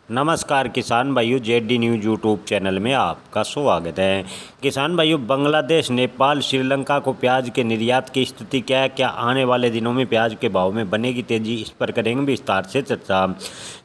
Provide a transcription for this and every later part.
नमस्कार किसान भाइयों, जेडी न्यूज़ यूट्यूब चैनल में आपका स्वागत है। किसान भाइयों, बांग्लादेश, नेपाल, श्रीलंका को प्याज के निर्यात की स्थिति क्या है, क्या आने वाले दिनों में प्याज के भाव में बनेगी तेजी, इस पर करेंगे विस्तार से चर्चा।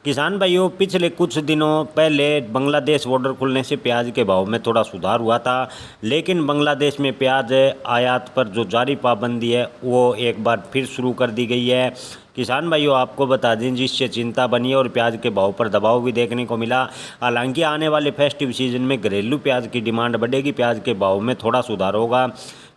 किसान भाइयों, पिछले कुछ दिनों पहले बांग्लादेश बॉर्डर खुलने से प्याज के भाव में थोड़ा सुधार हुआ था, लेकिन बांग्लादेश में प्याज आयात पर जो जारी पाबंदी है वो एक बार फिर शुरू कर दी गई है। किसान भाइयों, आपको बता दें जिससे चिंता बनी है और प्याज के भाव पर दबाव भी देखने को मिला। हालांकि आने वाले फेस्टिव सीजन में घरेलू प्याज की डिमांड बढ़ेगी, प्याज के भाव में थोड़ा सुधार होगा।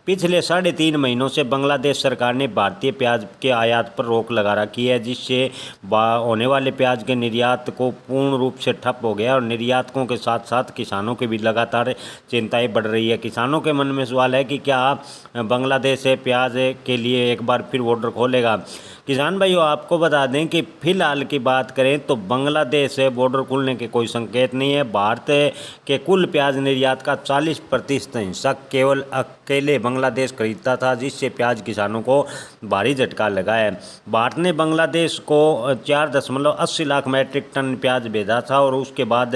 पिछले 3.5 महीनों से बांग्लादेश सरकार ने भारतीय प्याज के आयात पर रोक लगा रखी है, जिससे होने वाले प्याज के निर्यात को पूर्ण रूप से ठप हो गया और निर्यातकों के साथ साथ किसानों की भी लगातार चिंताएं बढ़ रही है। किसानों के मन में सवाल है कि क्या बांग्लादेश प्याज के लिए एक बार फिर बॉर्डर खोलेगा। किसान भाइयों, आपको बता दें कि फिलहाल की बात करें तो बांग्लादेश से बॉर्डर खुलने के कोई संकेत नहीं है। भारत के कुल प्याज निर्यात का 40% हिस्सा केवल अकेले बांग्लादेश खरीदता था, जिससे प्याज किसानों को भारी झटका लगा है। भारत ने बांग्लादेश को 4.80 लाख मैट्रिक टन प्याज भेजा था और उसके बाद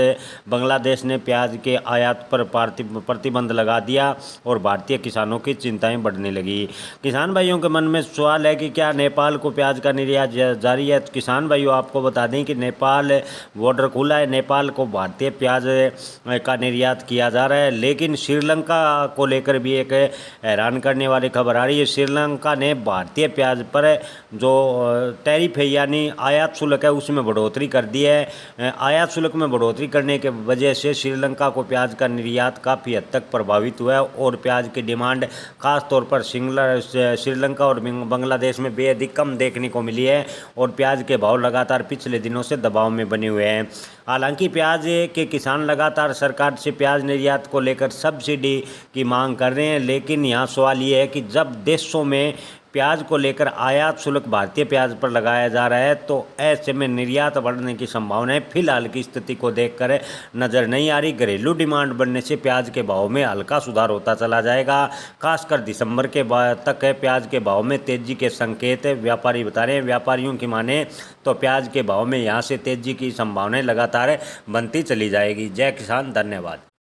बांग्लादेश ने प्याज के आयात पर प्रतिबंध लगा दिया और भारतीय किसानों की चिंताएं बढ़ने लगी। किसान भाइयों के मन में सवाल है कि क्या नेपाल को प्याज का निर्यात जारी है। किसान भाइयों, आपको बता दें कि नेपाल बॉर्डर खुला है, नेपाल को भारतीय प्याज का निर्यात किया जा रहा है, लेकिन श्रीलंका को लेकर भी एक हैरान करने वाली खबर आ रही है। श्रीलंका ने भारतीय प्याज पर जो टैरिफ है यानी आयात शुल्क है उसमें बढ़ोतरी कर दी है। आयात शुल्क में बढ़ोतरी करने के वजह से श्रीलंका को प्याज का निर्यात काफ़ी हद तक प्रभावित हुआ है और प्याज की डिमांड खास तौर पर श्रीलंका और बांग्लादेश में बेहद कम देखने को मिली है और प्याज के भाव लगातार पिछले दिनों से दबाव में बने हुए हैं। हालांकि प्याज के किसान लगातार सरकार से प्याज निर्यात को लेकर सब्सिडी की मांग कर रहे हैं, लेकिन यहाँ सवाल ये है कि जब देशों में प्याज को लेकर आयात शुल्क भारतीय प्याज पर लगाया जा रहा है तो ऐसे में निर्यात बढ़ने की संभावनाएं फिलहाल की स्थिति को देखकर नज़र नहीं आ रही। घरेलू डिमांड बढ़ने से प्याज के भाव में हल्का सुधार होता चला जाएगा। खासकर दिसंबर के बाद तक प्याज के भाव में तेजी के संकेत व्यापारी बता रहे हैं। व्यापारियों की माने तो प्याज के भाव में यहाँ से तेजी की संभावनाएं लगातार बनती चली जाएगी। जय किसान, धन्यवाद।